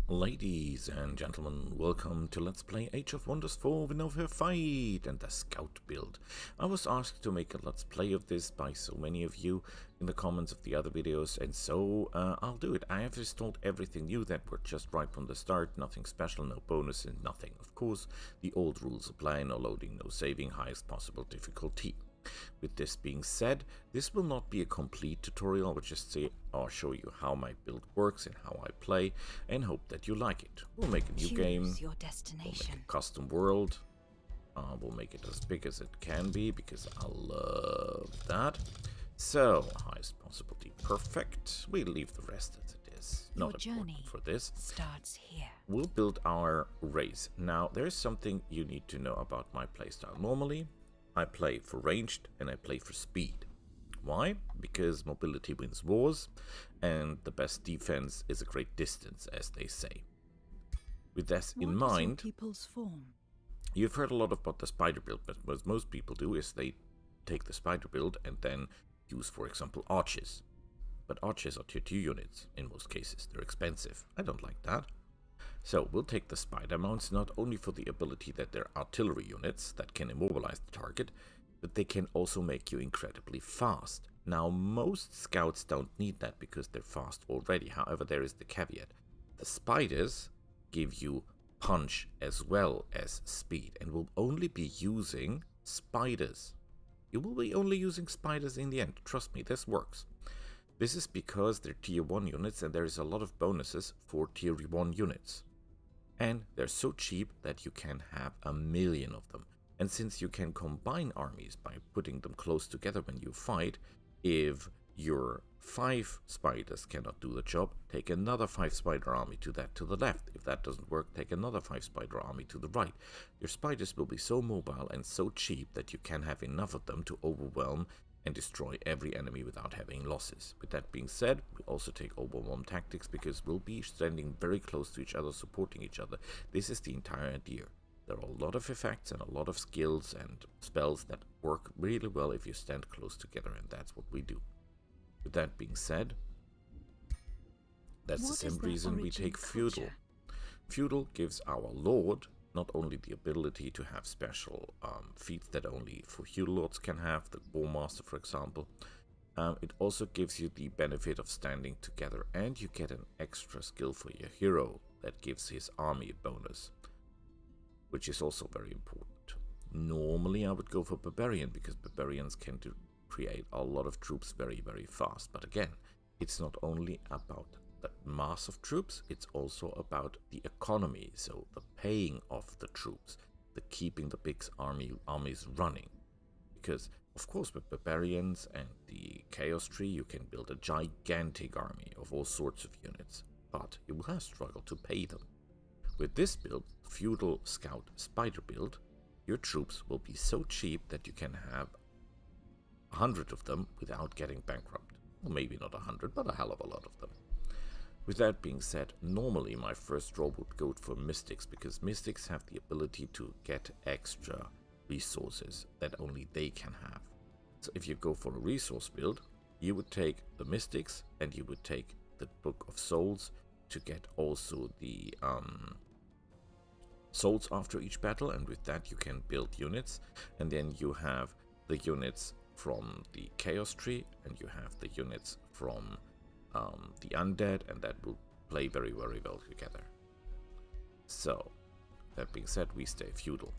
Ladies and gentlemen, welcome to Let's Play Age of Wonders 4 with no fair fight and the Scout build. I was asked to make a Let's Play of this by so many of you in the comments of the other videos, and so I'll do it. I have installed everything new that worked just right from the start, nothing special, no bonus and nothing. Of course, the old rules apply, no loading, no saving, highest possible difficulty. With this being said, this will not be a complete tutorial. I will just say or show you how my build works and how I play, and hope that you like it. We'll make a new game, Your destination. we'll make a custom world, we'll make it as big as it can be because I love that. So, highest possibility, perfect. We'll leave the rest as it is. Your Not journey important for this. starts here. We'll build our race. Now, there is something you need to know about my playstyle. Normally, I play for ranged and I play for speed. Why? Because mobility wins wars, and the best defense is a great distance, as they say. With this in mind, people's form? you've heard a lot about the spider build, but what most people do is they take the spider build and then use, for example, archers. But archers are tier 2 units in most cases. They're expensive. I don't like that. So we'll take the spider mounts not only for the ability that they're artillery units that can immobilize the target, but they can also make you incredibly fast. Now most scouts don't need that because they're fast already. However, there is the caveat. The spiders give you punch as well as speed and will only be using spiders. You will be only using spiders in the end. Trust me, this works. This is because they're tier 1 units and there is a lot of bonuses for tier 1 units. And they're so cheap that you can have 1,000,000 of them. And since you can combine armies by putting them close together when you fight, if your 5 spiders cannot do the job, take another 5 spider army to the left. If that doesn't work, take another 5 spider army to the right. Your spiders will be so mobile and so cheap that you can have enough of them to overwhelm and destroy every enemy without having losses. With that being said, we also take overwhelm tactics because we'll be standing very close to each other, supporting each other. This is the entire idea. There are a lot of effects and a lot of skills and spells that work really well if you stand close together, and that's what we do. With that being said, that's the same reason we take Feudal. Feudal gives our Lord not only the ability to have special feats that only feudal lords can have, the War Master for example, it also gives you the benefit of standing together, and you get an extra skill for your hero that gives his army a bonus, which is also very important. Normally I would go for Barbarian because Barbarians can create a lot of troops very, very fast, but again, it's not only about the mass of troops, it's also about the economy, so the paying of the troops, the keeping the big armies running. Because of course with barbarians and the chaos tree you can build a gigantic army of all sorts of units, but you will have struggled to pay them. With this build, Feudal Scout Spider build, your troops will be so cheap that you can have 100 of them without getting bankrupt. Well, maybe not 100, but a hell of a lot of them. With that being said, normally my first draw would go for Mystics, because Mystics have the ability to get extra resources that only they can have. So if you go for a resource build, you would take the Mystics and you would take the Book of Souls to get also the souls after each battle, and with that you can build units, and then you have the units from the Chaos Tree and you have the units from the undead, and that will play very, very well together. So, that being said, we stay feudal.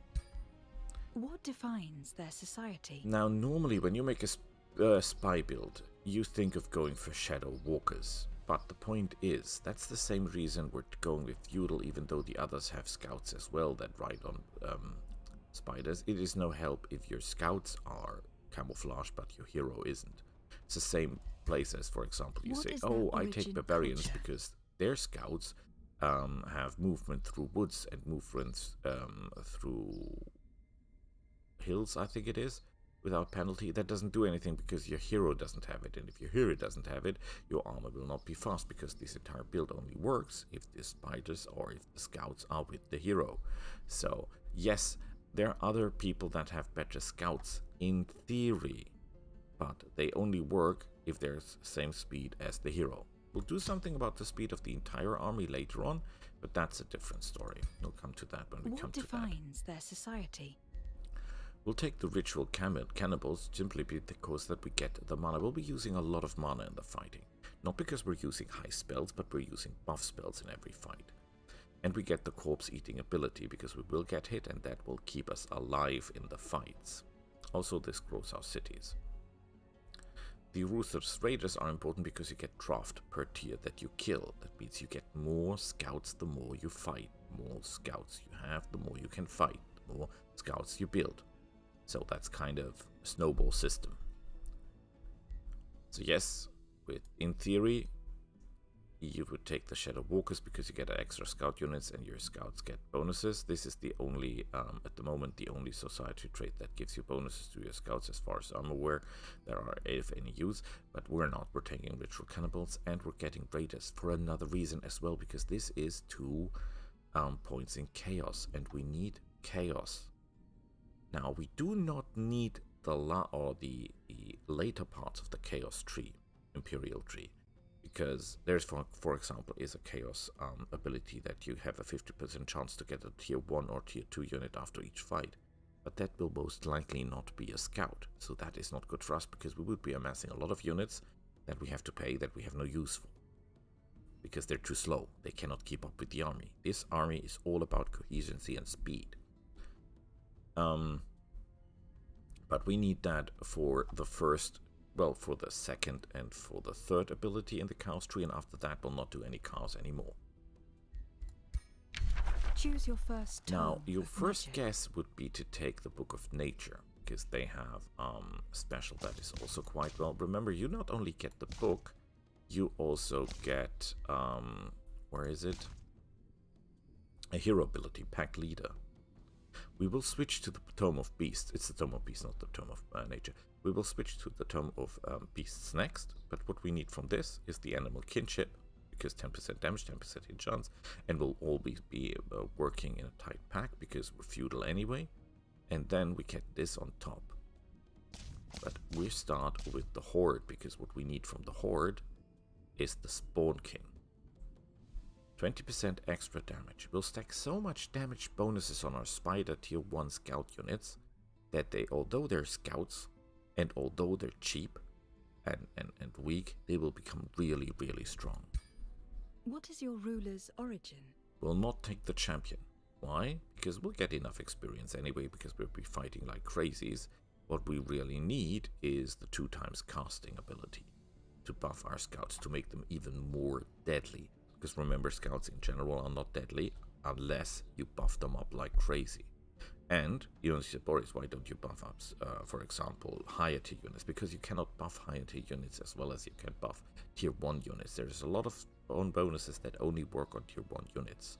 What defines their society? Now, normally when you make a spy build, you think of going for shadow walkers. But the point is, that's the same reason we're going with feudal, even though the others have scouts as well that ride on spiders. It is no help if your scouts are camouflage but your hero isn't. It's the same place as, for example, you say, oh, I take barbarians because their scouts have movement through woods and movements through hills, I think it is, without penalty. That doesn't do anything because your hero doesn't have it, and if your hero doesn't have it, your armor will not be fast, because this entire build only works if the spiders or if the scouts are with the hero. So yes, there are other people that have better scouts in theory, but they only work if there's same speed as the hero. We'll do something about the speed of the entire army later on, but that's a different story. We'll come to that when we come to that. What defines their society? We'll take the ritual cannibals simply because that we get the mana. We'll be using a lot of mana in the fighting. Not because we're using high spells, but we're using buff spells in every fight. And we get the corpse eating ability because we will get hit and that will keep us alive in the fights. Also, this grows our cities. The Ruthless Raiders are important because you get draft per tier that you kill. That means you get more scouts the more you fight. More scouts you have, the more you can fight. The more scouts you build. So that's kind of a snowball system. So yes, in theory, you would take the Shadow Walkers because you get extra scout units and your scouts get bonuses. This is the only, at the moment, the only society trait that gives you bonuses to your scouts as far as I'm aware. There are, if any, use, but we're not. We're taking Ritual Cannibals and we're getting Raiders for another reason as well, because this is 2 points in Chaos and we need Chaos. Now, we do not need the later parts of the Chaos tree, Imperial tree, because there's, for example, is a Chaos ability that you have a 50% chance to get a tier 1 or tier 2 unit after each fight, but that will most likely not be a scout, so that is not good for us because we would be amassing a lot of units that we have to pay that we have no use for, because they're too slow, they cannot keep up with the army. This army is all about coherency and speed. But we need that for the first, well, for the second and for the third ability in the Chaos tree, and after that we'll not do any Chaos anymore. Choose your first tome. Now, your first magic. guess would be to take the Book of Nature, because they have a special that is also quite well. Remember, you not only get the book, you also get, where is it? A hero ability, Pack Leader. We will switch to the Tome of Beasts. It's the Tome of Beasts, not the Tome of Nature. We will switch to the Tome of Beasts next, but what we need from this is the Animal Kinship, because 10% damage, 10% hit chance, and we'll always be working in a tight pack, because we're feudal anyway, and then we get this on top. But we start with the Horde, because what we need from the Horde is the Spawn King. 20% extra damage. We'll stack so much damage bonuses on our Spider tier 1 scout units that they, although they're scouts and although they're cheap and weak, they will become really, really strong. What is your ruler's origin? We'll not take the champion. Why? Because we'll get enough experience anyway, because we'll be fighting like crazies. What we really need is the 2x casting ability to buff our scouts, to make them even more deadly. Because remember, scouts in general are not deadly unless you buff them up like crazy. And you know, say, Boris, why don't you buff up, for example, higher tier units? Because you cannot buff higher tier units as well as you can buff tier 1 units. There's a lot of bonuses that only work on tier 1 units.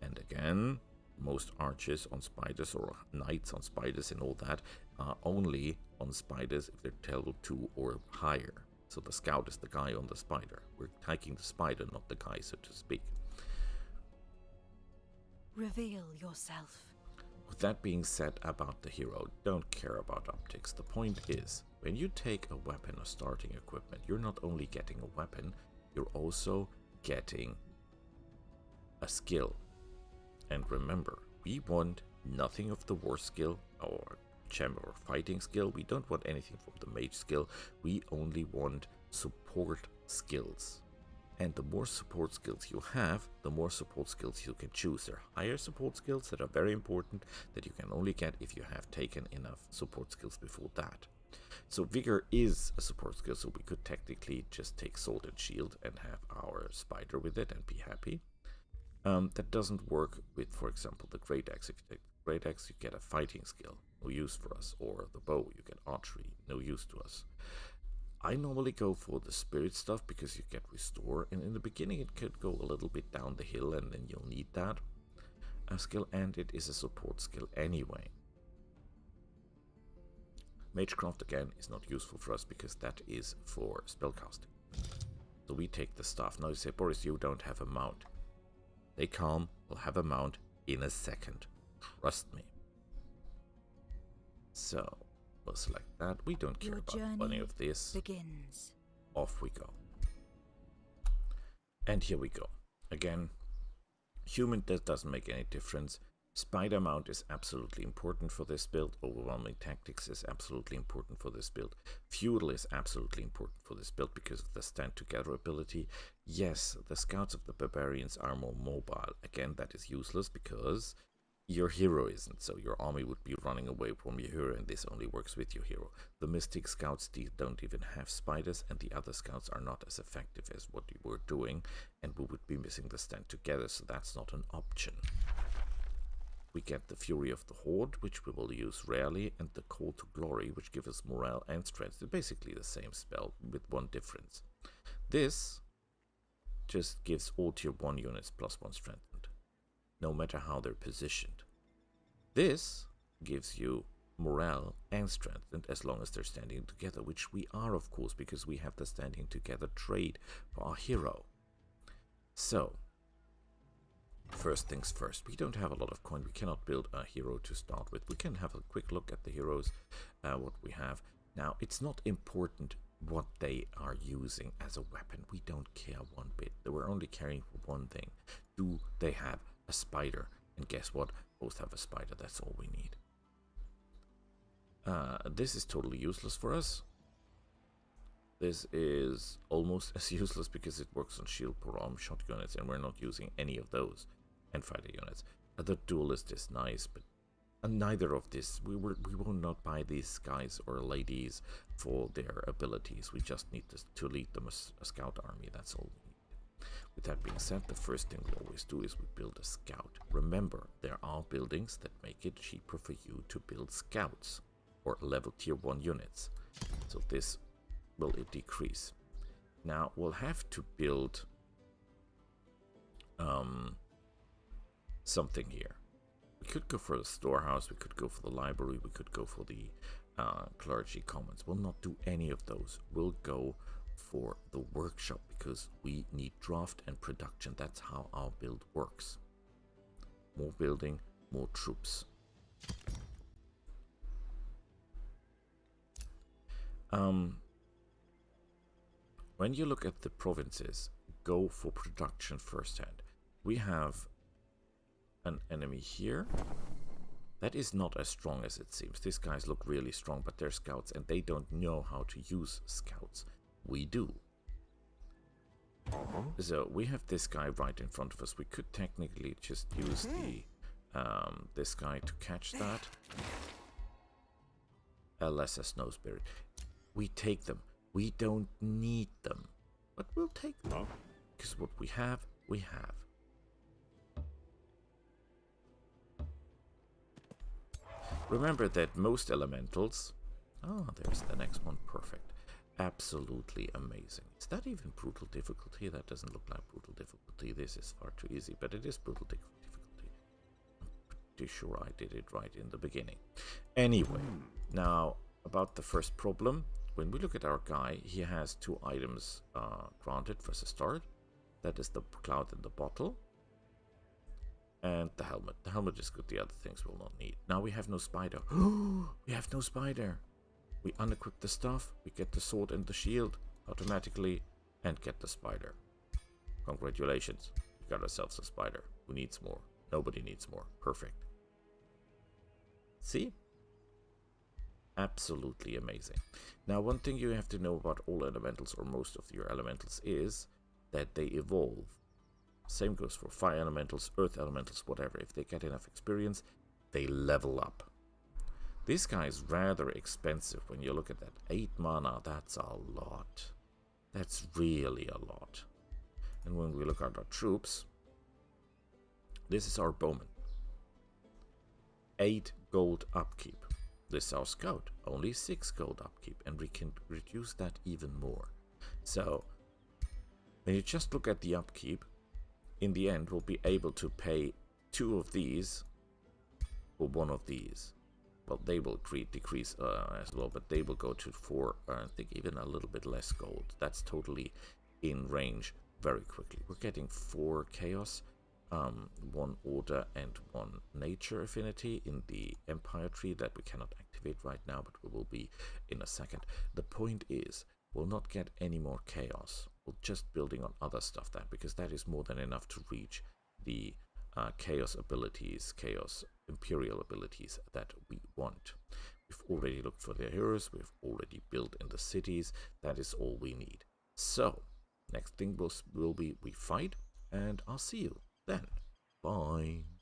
And again, most archers on spiders or knights on spiders and all that are only on spiders if they're level 2 or higher. So the scout is the guy on the spider. We're taking the spider, not the guy, so to speak. Reveal yourself. With that being said about the hero, don't care about optics. The point is, when you take a weapon or starting equipment, you're not only getting a weapon, you're also getting a skill. And remember, we want nothing of the war skill or or fighting skill. We don't want anything from the mage skill. We only want support skills. And the more support skills you have, the more support skills you can choose. There are higher support skills that are very important that you can only get if you have taken enough support skills before that. So Vigor is a support skill, so we could technically just take Sword and Shield and have our spider with it and be happy. That doesn't work with, for example, the Great Axe. If you take the Great Axe, you get a fighting skill, no use for us, or the bow, you get archery, no use to us. I normally go for the spirit stuff because you get restore, and in the beginning it could go a little bit down the hill and then you'll need that skill, and it is a support skill anyway. Magecraft again is not useful for us because that is for spellcasting. So we take the staff. Now you say, Boris, you don't have a mount. They come, will have a mount in a second. Trust me. So we'll select that. We don't care about any of this. Begins. Off we go. And here we go. Again, human doesn't make any difference. Spider mount is absolutely important for this build. Overwhelming tactics is absolutely important for this build. Feudal is absolutely important for this build because of the stand together ability. Yes, the scouts of the barbarians are more mobile. Again, that is useless because your hero isn't, so your army would be running away from your hero, and this only works with your hero. The mystic scouts don't even have spiders, and the other scouts are not as effective as what you were doing, and we would be missing the stand together, so that's not an option. We get the Fury of the Horde, which we will use rarely, and the Call to Glory, which gives us morale and strength. It's basically the same spell with one difference. This just gives all tier 1 units +1 strengthened, no matter how they're positioned. This gives you morale and strengthened as long as they're standing together, which we are, of course, because we have the standing together trait for our hero. So, first things first, we don't have a lot of coin. We cannot build a hero to start with. We can have a quick look at the heroes, what we have. Now, it's not important what they are using as a weapon. We don't care one bit. They were only caring for one thing. Do they have a spider? And guess what? Both have a spider. That's all we need. This is totally useless for us. This is almost as useless because it works on shield per arm shot units, and we're not using any of those. And fighter units. The duelist is nice, but neither of this. We will not buy these guys or ladies for their abilities. We just need to lead them a scout army. That's all we need. With that being said, the first thing we always do is we build a scout. Remember, there are buildings that make it cheaper for you to build scouts or level tier 1 units. So this will decrease. Now we'll have to build something here. We could go for the storehouse, we could go for the library, we could go for the clergy commons. We'll not do any of those. We'll go for the workshop because we need draft and production. That's how our build works. More building, more troops. When you look at the provinces, go for production firsthand. We have an enemy here. That is not as strong as it seems. These guys look really strong, but they're scouts and they don't know how to use scouts. We do. So we have this guy right in front of us. We could technically just use the this guy to catch that. A lesser snow spirit. We take them. We don't need them, but we'll take them because what we have, we have. Remember that most elementals... Oh, there's the next one. Perfect. Absolutely amazing. Is that even brutal difficulty? That doesn't look like brutal difficulty. This is far too easy, but it is brutal difficulty. I'm pretty sure I did it right in the beginning. Anyway, now about the first problem. When we look at our guy, he has 2 items granted for the start. That is the cloud in the bottle. And the helmet. The helmet is good, the other things we'll not need. Now we have no spider. We have no spider. We unequip the stuff, we get the sword and the shield automatically, and get the spider. Congratulations, we got ourselves a spider. Who needs more? Nobody needs more. Perfect. See? Absolutely amazing. Now, one thing you have to know about all elementals, or most of your elementals, is that they evolve. Same goes for fire elementals, earth elementals, whatever. If they get enough experience, they level up. This guy is rather expensive when you look at that. 8 mana, that's a lot. That's really a lot. And when we look at our troops, this is our bowman. 8 gold upkeep. This is our scout. Only 6 gold upkeep. And we can reduce that even more. So, when you just look at the upkeep, in the end, we'll be able to pay 2 of these for 1 of these. Well, they will decrease as well, but they will go to 4, I think even a little bit less gold. That's totally in range very quickly. We're getting 4 chaos, 1 order and 1 nature affinity in the empire tree that we cannot activate right now, but we will be in a second. The point is, we'll not get any more chaos. We're just building on other stuff then, because that is more than enough to reach the chaos abilities, chaos imperial abilities that we want. We've already looked for their heroes, we've already built in the cities, that is all we need. So, next thing will be we fight, and I'll see you then. Bye.